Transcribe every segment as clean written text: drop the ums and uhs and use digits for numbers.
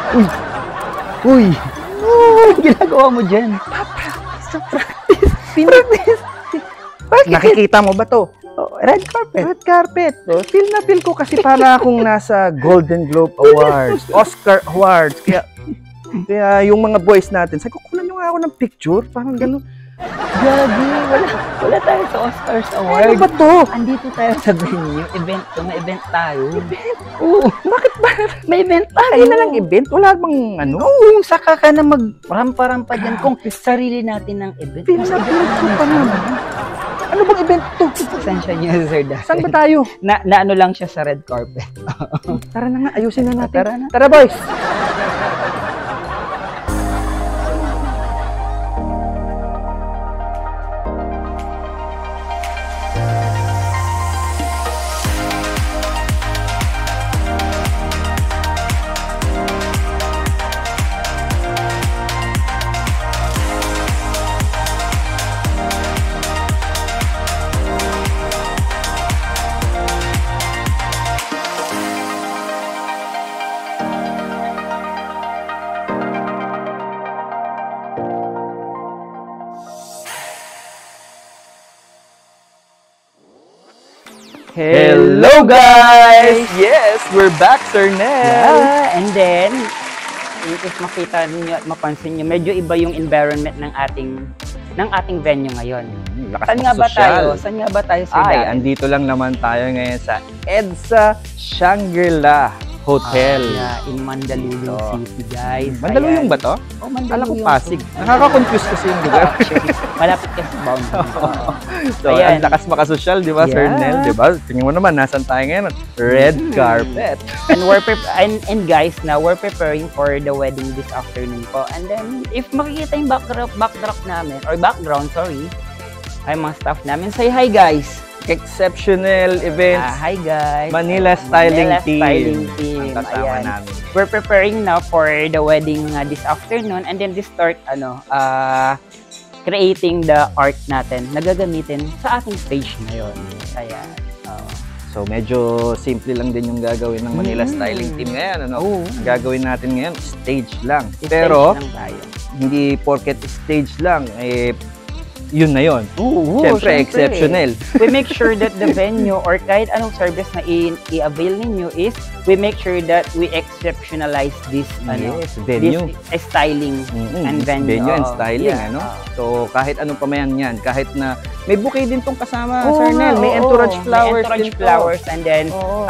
Uy! Uy! Uy! Ginagawa mo dyan? Practice. Bakit? Nakikita mo ba to? Oh, red carpet. Red carpet. Oh, feel na feel ko kasi para akong nasa Golden Globe Awards, Oscar Awards. Kaya yung mga boys natin, sabi ko, kunan nyo nga ako ng picture. Parang gano'n. Gagi, wala tayo sa Oscars Award. Ano ba to? Andito tayo sa venue, event to, may event tayo. Oo, bakit ba? May event tayo. Tayo na lang event? Wala bang ano? Oo, saka ka na magrampa-rampa dyan kung sarili natin ng event. Feel na feel ko pa naman. Ano bang event to? Pasensya niyo, Sir Dahil. Saan ba tayo? Na ano lang siya sa red carpet. Tara na nga, ayusin na natin. Tara na. Tara boys! Hello guys! Yes, we're back, Sir Nel! Yeah, and then, if makita niyo at mapansin niyo, medyo iba yung environment ng ating venue ngayon. Saan nga ba tayo? Saan nga ba tayo, Sir Ay, Dahil? andito lang naman tayo ngayon sa EDSA Shangri-La Hotel. In Mandaluyong City, guys. Mandaluyong ba to? Oh, Alam ko Mandaluyong. Pasig. Nakaka-confuse kasi yung lugar. Actually, malapit kasi sa boundary. So, Ayan. ang lakas makasosyal, di ba, Sir Yeah. Nel? Di ba? Tingnan mo naman, nasan tayo ngayon? Red carpet. And and guys, now we're preparing for the wedding this afternoon po. And then, if makikita yung backdrop namin, or background, sorry, ay mga staff namin, say hi guys! Exceptional events. Hi guys! Manila Styling Manila Team. Styling Team. Ang kasama Ayan. namin. We're preparing now for the wedding this afternoon, and then we start, creating the art natin na gagamitin sa ating stage ngayon. Ayan. So, medyo simple lang din yung gagawin ng Manila Styling Team ngayon. Ano? Oo. Ang gagawin natin ngayon, stage lang. Stage Pero, lang tayo. hindi porket stage lang, eh, yun na yun. Oo, Siyempre, exceptional. We make sure that the venue or kahit anong service na i-avail ninyo is we make sure that we exceptionalize this Yes, venue. this styling and venue. Venue and styling, Yeah. ano? So, kahit anong pamayan yan, kahit na may bouquet din tong kasama, Oo Sir Nel. nga, May oo. entourage flowers May entourage din to. flowers, and then Oo.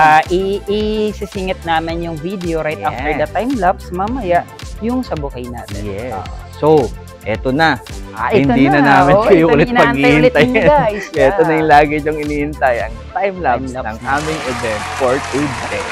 isisingit namin yung video right Yes. after the time-lapse mamaya yung sa bouquet natin. Yes. So, eto na. Ito Hindi na namin Oo, kayo ito ulit yung inaantay ulit maghihintay. ninyo, guys. Ito na yung lagi yung iniintay, ang time-lapse Time-lapse ng na. aming event for today.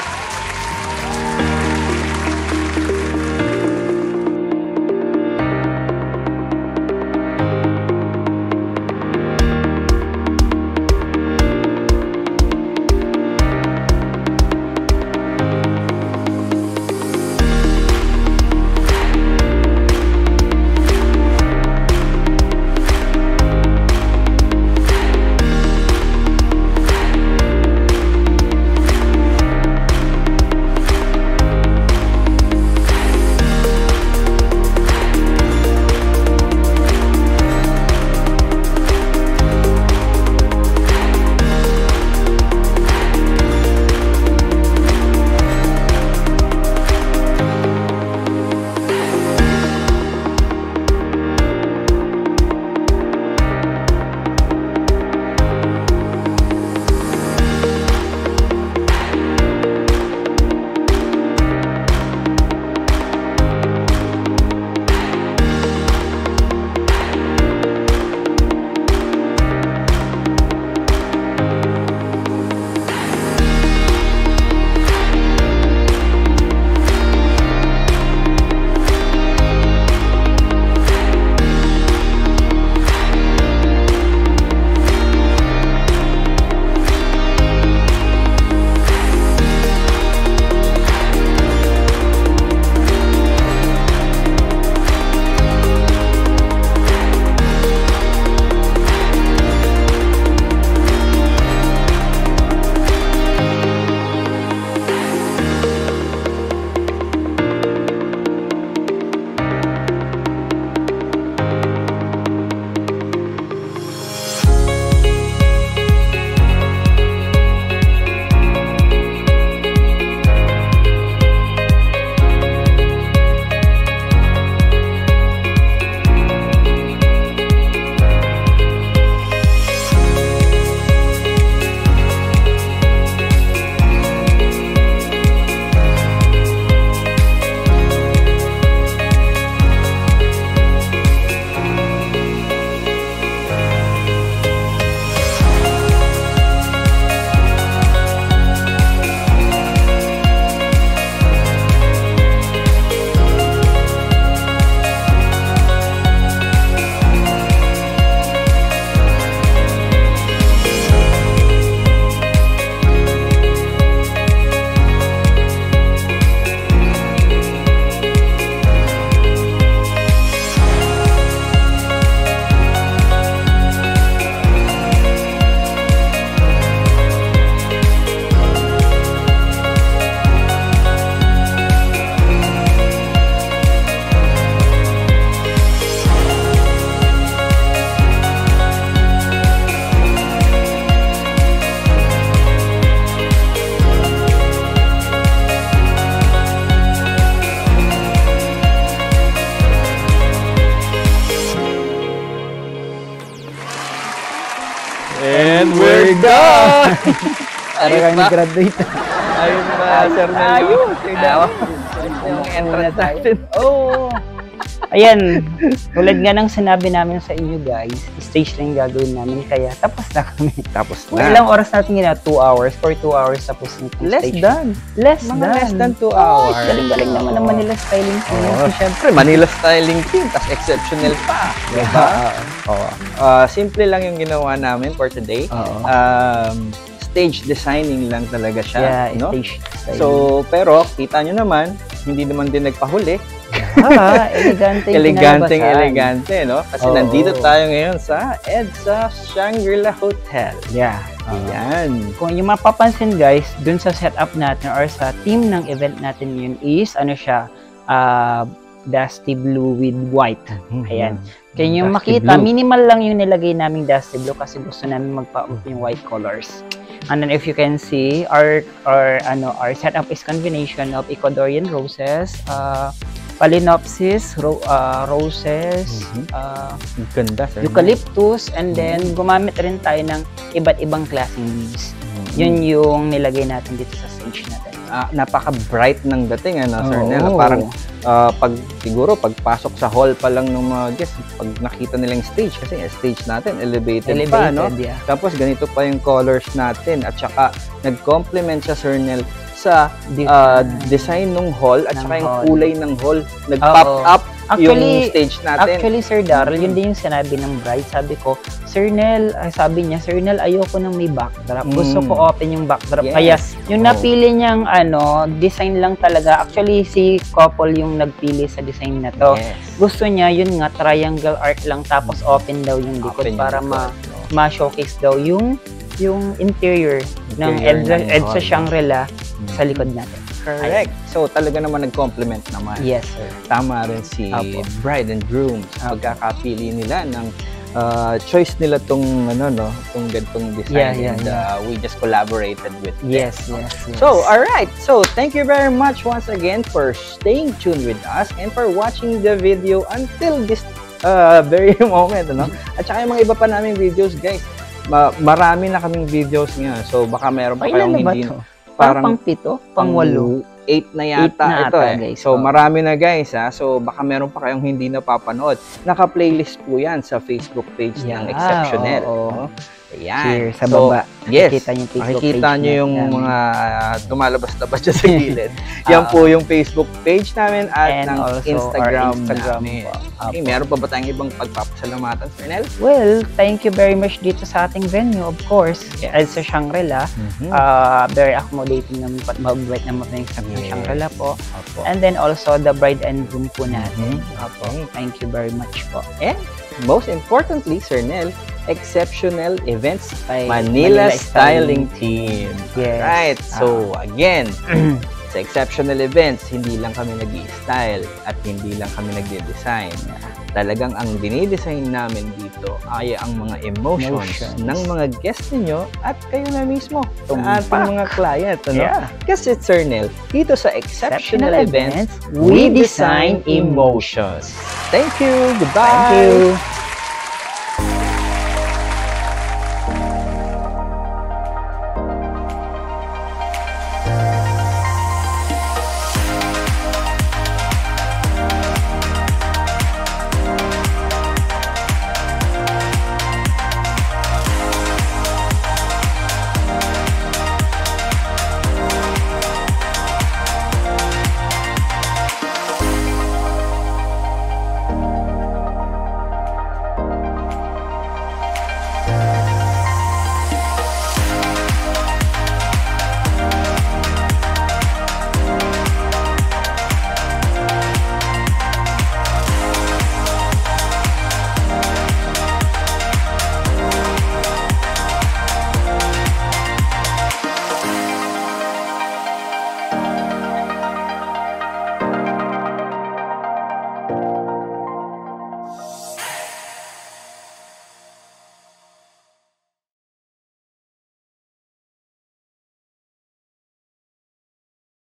Para kami graduate. Ayun ba, Sir Nel? Ayun, Sir Nel. Yung entrance natin. Oo. Ayan, tulad nga ng sinabi namin sa inyo guys, stage lang gagawin namin, kaya tapos na kami. Tapos Kung ilang oras natin gina? 2 hours, for 2 hours tapos yung stage. Less than 2 hours. Galing-galing naman ng Manila Styling Team. Siyempre, Manila Styling Team, tas exceptional pa. Diba? Simple lang yung ginawa namin for today. Stage designing lang talaga siya. Yeah, no? stage designing. So, pero, kita nyo naman, hindi naman din nagpahuli. Elegante, no? Kasi nandito tayo ngayon sa EDSA Shangri-La Hotel. Yeah. Ayan. Kung yung mapapansin guys, dun sa setup natin or sa team ng event natin yun is, ano siya, dusty blue with white. Ayan. Kaya yung makita, minimal lang yung nilagay naming dusty blue kasi gusto namin magpa-up yung white colors. And then if you can see, our setup is combination of Ecuadorian roses, Phalaenopsis, roses, ganda, sir. eucalyptus, and then gumamit rin tayo ng iba't ibang klaseng leaves. Yun yung nilagay natin dito sa stage natin. Napaka-bright ng dating, Sir Nel. Parang siguro pagpasok sa hall pa lang ng mga guests, pag nakita nilang stage, kasi stage natin, elevated pa, no? Yeah. Tapos ganito pa yung colors natin, at saka nag-complement siya, Sir Nel, sa design ng hall at saka yung kulay ng hall. Nag-pop up yung stage natin. Actually, Sir Darrell, yun din yung sinabi ng bride. Sabi ko, Sir Nel, sabi niya, Sir Nel, ayoko nang may backdrop. Gusto ko open yung backdrop. Yes. Kaya yung napili niyang design lang talaga. Actually, si couple yung nagpili sa design na to. Yes. Gusto niya, yun nga, triangle art lang tapos open daw yung likod para ma-showcase daw yung interior ng EDSA Shangri-La sa likod natin. Correct. So, talaga naman nag-complement naman. Yes, sir. Tama rin si bride and groom sa pagkakapili nila ng choice nila tong gantong design. We just collaborated with them. Yes. So, alright. So, thank you very much once again for staying tuned with us and for watching the video until this very moment. At saka yung mga iba pa naming videos, guys. Marami na kaming videos ngayon. So, baka meron pa kayong hindi... Parang pang-7, pang-8. 8 na yata ito guys. So, marami na guys So, baka meron pa kayong hindi napapanood. Naka-playlist po yan sa Facebook page ng Exceptional. Ayan. Cheers, sa baba. Yes. Makikita nyo yung mga tumalabas-labas dyan sa gilid. Yan po yung Facebook page namin at ng Instagram namin. Okay, meron pa ba tayong ibang pagpapasalamatan, Sir Nel? Well, thank you very much dito sa ating venue, of course. EDSA Shangri-La. Very accommodating naman po at mabait naman sa Shangri-La po. And then also the bride and groom po natin. Thank you very much po. And most importantly, Sir Nel, Exceptional Events Manila Styling Team. Yes. Right. So, again, sa Exceptional Events, hindi lang kami nag-i-style at hindi lang kami nagde-design. Talagang ang dinidesign namin dito ay ang mga emotions ng mga guests ninyo at kayo na mismo, sa ating mga client. Kasi, Sir Nel, dito sa Exceptional Events, we design emotions. Thank you. Goodbye. Thank you.